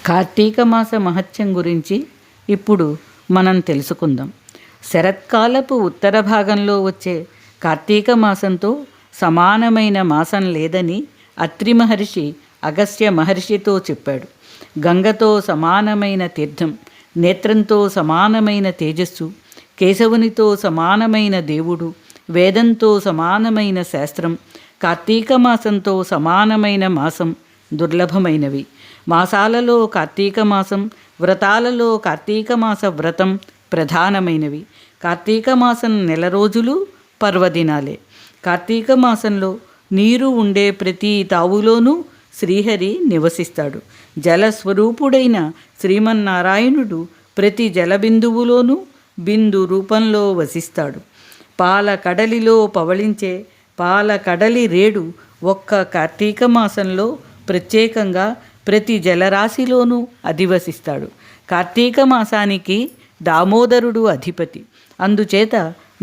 కార్తీక మాస మహత్యం గురించి ఇప్పుడు మనం తెలుసుకుందాం. శరత్కాలపు ఉత్తర భాగంలో వచ్చే కార్తీక మాసంతో సమానమైన మాసం లేదని అత్రి మహర్షి అగస్త్య మహర్షితో చెప్పాడు. గంగతో సమానమైన తీర్థం, నేత్రంతో సమానమైన తేజస్సు, కేశవునితో సమానమైన దేవుడు, వేదంతో సమానమైన శాస్త్రం, కార్తీక మాసంతో సమానమైన మాసం దుర్లభమైనవి. మాసాలలో కార్తీక మాసం, వ్రతాలలో కార్తీక మాస వ్రతం ప్రధానమైనవి. కార్తీక మాసం నెల రోజులు పర్వదినాలే. కార్తీక మాసంలో నీరు ఉండే ప్రతి తావులోనూ శ్రీహరి నివసిస్తాడు. జలస్వరూపుడైన శ్రీమన్నారాయణుడు ప్రతి జలబిందువులోనూ బిందు రూపంలో వసిస్తాడు. పాల కడలిలో పవళించే పాల కడలి రేడు ఒక్క కార్తీక మాసంలో ప్రత్యేకంగా ప్రతి జలరాశిలోనూ అధివసిస్తాడు. కార్తీక మాసానికి దామోదరుడు అధిపతి. అందుచేత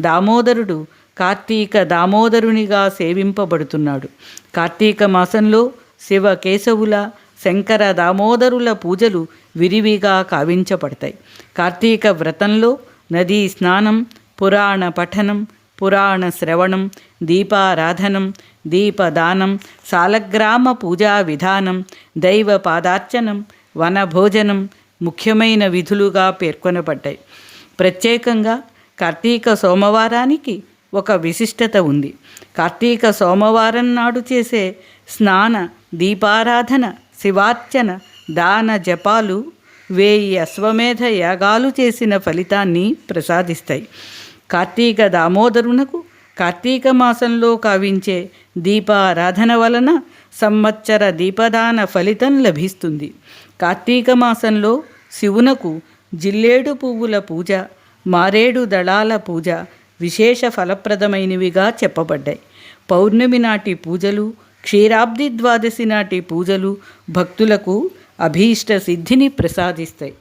దామోదరుడు కార్తీక దామోదరునిగా సేవింపబడుతున్నాడు. కార్తీక మాసంలో శివ కేశవుల, శంకర దామోదరుల పూజలు విరివిగా కావించబడతాయి. కార్తీక వ్రతంలో నదీ స్నానం, పురాణ పఠనం, పురాణ శ్రవణం, దీపారాధనం, దీపదానం, సాలగ్రామ పూజా విధానం, దైవ పాదార్చనం, వనభోజనం ముఖ్యమైన విధులుగా పేర్కొనబడ్డాయి. ప్రత్యేకంగా కార్తీక సోమవారానికి ఒక విశిష్టత ఉంది. కార్తీక సోమవారం నాడు చేసే స్నాన, దీపారాధన, శివార్చన, దాన జపాలు 1000 అశ్వమేధ యాగాలు చేసిన ఫలితాన్ని ప్రసాదిస్తాయి. కార్తీక దామోదరునకు కార్తీక మాసంలో కావించే దీపారాధన వలన సంవత్సర దీపదాన ఫలితం లభిస్తుంది. కార్తీక మాసంలో శివునకు జిల్లేడు పువ్వుల పూజ, మారేడు దళాల పూజ విశేష ఫలప్రదమైనవిగా చెప్పబడ్డాయి. పౌర్ణమి నాటి పూజలు, క్షీరాబ్ది ద్వాదశి నాటి పూజలు భక్తులకు అభీష్ట సిద్ధిని ప్రసాదిస్తాయి.